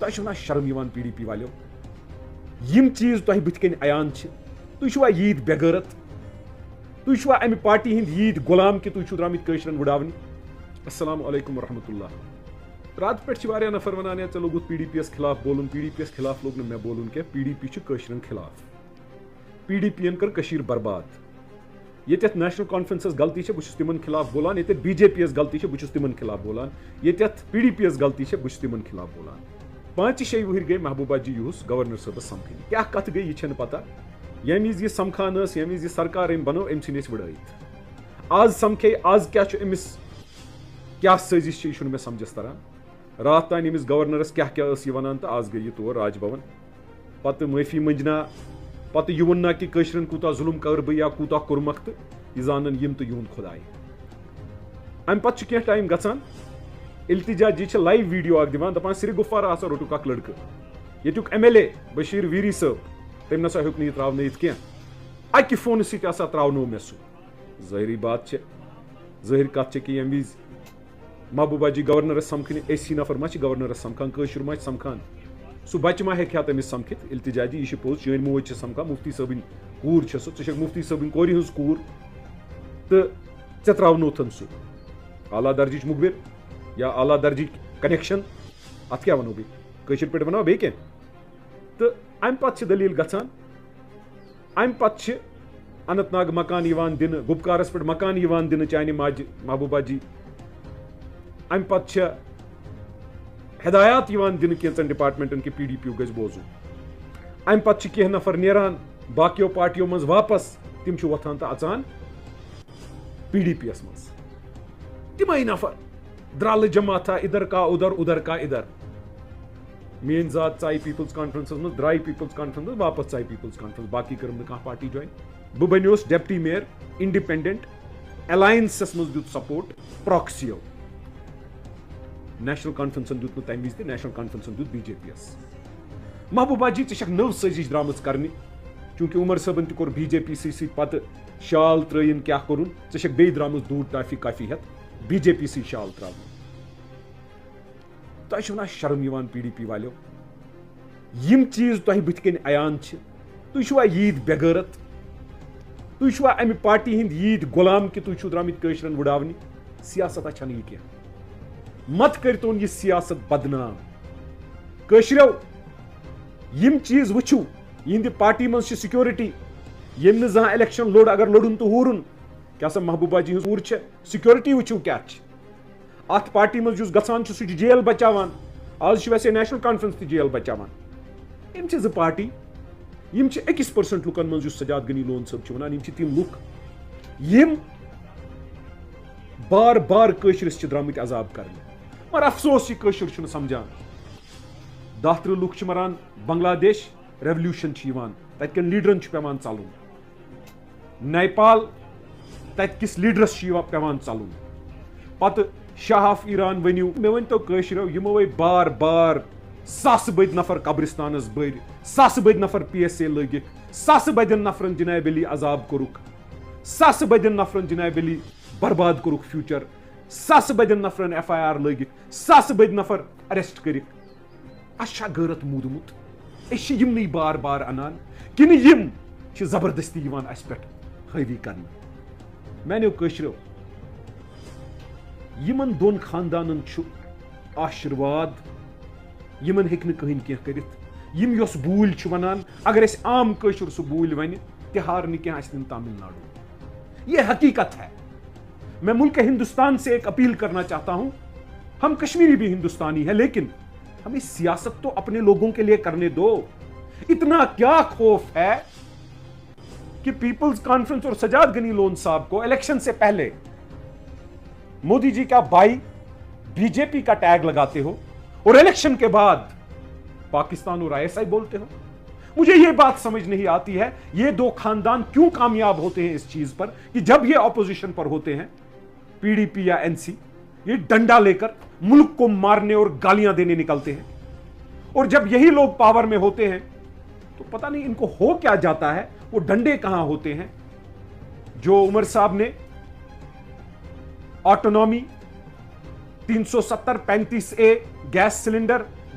تہ شرم یوان P D P والو M چیز تہ بت کن عیان تہ یید بغیرت تہ امہ پارٹی ہند یید غلام کہ تہ درامت قشرن وڑاون. السلام علیکم ورحمۃ اللہ. رات پہ نفر ونان ژے لوگت پی ڈی پی یس خلاف بولن. پی ڈی پی یس خلاف لوگ نہ بولن کی. پی ڈی پی قشرن خلاف. پی ڈی پی ین کر کشیر برباد. یتھ نیشنل کانفرنسس غلطی بہت تمن خلاف بولان. یتھ بی جے پی یس غلطی بہت تمن خلاف بولان. یتھ پی ڈی پی یس غلطی بہت تمن خلاف بولان. 5-6 وہر گئی محبوبہ جی یوس گورنر صبس سمکھن. کیا کت گئی یہ پتہ. یم وز یہ سمکھان یم وز یہ سرکار بنو ام ژھن اس وڑائت. آز سمکھے آز کیا امس کیا سازش یہ مے سمجھس تران. رات تان امس گورنرس کیا یہ ونان تو آز گئی تور راج بھون. پتہ معافی منجنا پتہ یہ وننا کہ قشرن کوتا ظلم کر بہ یا کوتا کورمک تو یہ زانن یم تو یہند خدائے. ام پتہ کی ٹائم گژھان التجا جی لائیو ویڈیو اخ دان دپان سری گفوارہ ہسا روٹک اخ لڑکہ یتک ایم ایل اے بشیر ویری صٲب تم نسا ہیوک نہ یہ تراونٲیِتھ کینٛہہ اکہ فونہ سۭتۍ ہسا تراونو مےٚ سُہ. ظٲہری بات چھِ ظٲہر کتھ چھِ کہ ییٚمہِ وِزِ محبوبہ جی گورنرس سمکھنہِ أسی نفر ما چھِ گورنرس سمکھان کٲشُر ما چھِ سمکھان. سُہ بچہ ما ہیٚکہِ ہا تٔمِس سمکھِتھ. التجا جی یہ پوٚز چٲنۍ موج چھِ سمکھان مفتی صٲبٕنۍ کوٗر چھےٚ سۄ ژٕ چھَکھ مفتی صٲبٕنۍ کورِ ہٕنٛز کوٗر تہٕ ژےٚ تراونوتھن سُہ. اعلیٰ درجٕچ مُخبر یا اعلیٰ درجٕکۍ کنیکشن اتھ کیا ونو بیٚیہِ کٲشِر پٲٹھۍ ونو بیٚیہِ کینٛہہ. تہٕ امہِ پتہٕ چھِ دلیٖل گژھان امہِ پتہٕ چھِ اننت ناگ مکان یِوان دِنہٕ گُپکارس پٮ۪ٹھ مکان یِوان دِنہٕ چانہِ ماجہِ محبوبہ جی. امہِ پتہٕ چھِ ہدایات یِوان دِنہٕ کینٛژن ڈپارٹمنٹن کہ پی ڈی پی یُک گژھِ بوزُن. امہِ پتہٕ چھِ کینٛہہ نفر نیران باقیو پارٹیو منٛز واپس تِم چھِ وۄتھان تہٕ اژان پی ڈی پی یس منٛز. تِمے نفر درالہٕ جماعتھا ادھر کا ادھر ادھر کا ادھر. میٲنۍ ذات ژایہِ پیپلز کانفرنسس منٛز درٛایہِ پیپلز کانفرنس منٛز واپس ژایہِ پیپلز کانفرنس. باقٕے کٔرٕم نہٕ کانٛہہ پارٹی جوین. بہٕ بنیوس ڈیپٹی میئر انڈِپینڈنٹ الاینسس منٛز دیُت سپورٹ پراکسیو. نیشنل کانفرنسن دیُت نہٕ تمہِ وِزِ تہِ. نیشنل کانفرنسن دیُت بی جے پی یس. محبوبہ جی ژےٚ چھکھ نٔو سٲزش درامٕژ کرنہِ چوٗنٛکہِ عمر صٲبن تہِ کوٚر بی جے پی سی سۭتۍ پتہٕ شال ترٲیِن کیٛاہ کوٚرُن. ژےٚ چھکھ بیٚیہِ درامٕژ دوٗر ٹافی کافی ہٮ۪تھ بی جے پی سۭتۍ شال تراونہٕ. تۄہہِ چھو نا شرم یِوان پی ڈی پی والو یم چیز تۄہہِ بٕتھِ کن عیان چھِ. تُہۍ چھُوا ییٖتۍ بےغٲرت. تُہۍ چھُوا امہِ پارٹی ہٕنٛدۍ ییٖتۍ غلام کہ تُہۍ چھِو درامٕتۍ قٲشرن وڑاونہِ. سیاستہ چھنہٕ یہِ کینٛہہ. مت کٔرۍتون یہِ سیاست بدنام. کٲشرٮ۪و یم چیز وٕچھِو یِہنٛدِ پارٹی منٛز چھِ سکیورٹی. ییٚمۍ نہٕ زانٛہہ الیکشن لوٚڑ اگر لوٚڑُن تہٕ ہوٗرُن کیٛاہ سا محبوبہ جی ہٕنٛز کوٗر چھےٚ سکیورٹی وٕچھِو کیٛاہ چھِ. اتھ پارٹی منٛز یُس گژھان چھُ سُہ چھُ جیل بچاوان. آز چھُ ویسے نیشنل کانفرنس تہِ جیل بچاوان. یِم چھِ زٕ پارٹی. یِم چھِ 1% لُکن منٛز یُس سجاد غنی لون صٲب چھُ ونان یِم چھِ تِم لُکھ یِم بار بار کٲشرِس چھِ درامٕتۍ عذاب کرنہِ. مگر افسوس یہِ کٲشُر چھُنہٕ سمجھان. 10-13 لُکھ چھِ مران بنگلہ دیش ریولیوشن چھِ یِوان تتہِ کٮ۪ن لیڈرن چھُ پیوان ژلُن. نیپال تتہِ کِس لیڈرس چھُ پیوان ژلُن. پتہٕ شاہ آف ایران ؤنِو. مےٚ ؤنۍتو کٲشرٮ۪و یِمو بار بار ساسہٕ بٔدۍ نفر قبرستانس بٔرۍ ساسہٕ بٔدۍ نفر پی ایس اے لٲگِکھ ساسہٕ بٔدٮ۪ن نفرن جناب علی عذاب کوٚرُکھ ساسہٕ بٔدٮ۪ن نفرن جناب علی برباد کوٚرُکھ فیوٗچر ساسہٕ بٔدٮ۪ن نفرن ایف آی آر لٲگِکھ ساسہٕ بٔدۍ نفر اریسٹ کٔرِکھ. اَسہِ چھا غٲرت موٗدمُت. أسۍ چھِ یِمنٕے بار بار انان کِنہٕ یِم چھِ زبردستی یِوان اَسہِ پٮ۪ٹھ حٲوی کرنہٕ. میانیو کٲشرٮ۪و یِمن دۄن خاندانن چھُ آشِرواد. یِمن ہیٚکہِ نہٕ کٕہٕنۍ کینٛہہ کٔرِتھ. یِم یۄس بوٗلۍ چھِ ونان اگر أسۍ عام کٲشُر سُہ بوٗلۍ ونہِ تہِ ہار نہٕ کینٛہہ اَسہِ نہٕ تامل ناڈو. یہ حقیقت ہے. میں ملک ہندوستان سے ایک اپیل کرنا چاہتا ہوں. ہم کشمیری بھی ہندوستانی ہیں لیکن ہمیں سیاست تو اپنے لوگوں کے لیے کرنے دو. اتنا کیا خوف ہے کہ پیپلز کانفرنس اور سجاد غنی لون صاحب کو الیکشن سے پہلے مودی جی کا بائی بی جے پی کا ٹیگ لگاتے ہو اور الیکشن کے بعد پاکستان اور ISI بولتے ہو. مجھے یہ بات سمجھ نہیں آتی ہے یہ دو خاندان کیوں کامیاب ہوتے ہیں اس چیز پر کہ جب یہ اپوزیشن پر ہوتے ہیں پی ڈی پی یا NC یہ ڈنڈا لے کر ملک کو مارنے اور گالیاں دینے نکلتے ہیں. اور جب یہی لوگ پاور میں ہوتے ہیں تو پتہ نہیں ان کو ہو کیا جاتا ہے. وہ ڈنڈے کہاں ہوتے ہیں جو عمر صاحب نے آٹونومی 370-35A گیس سلنڈر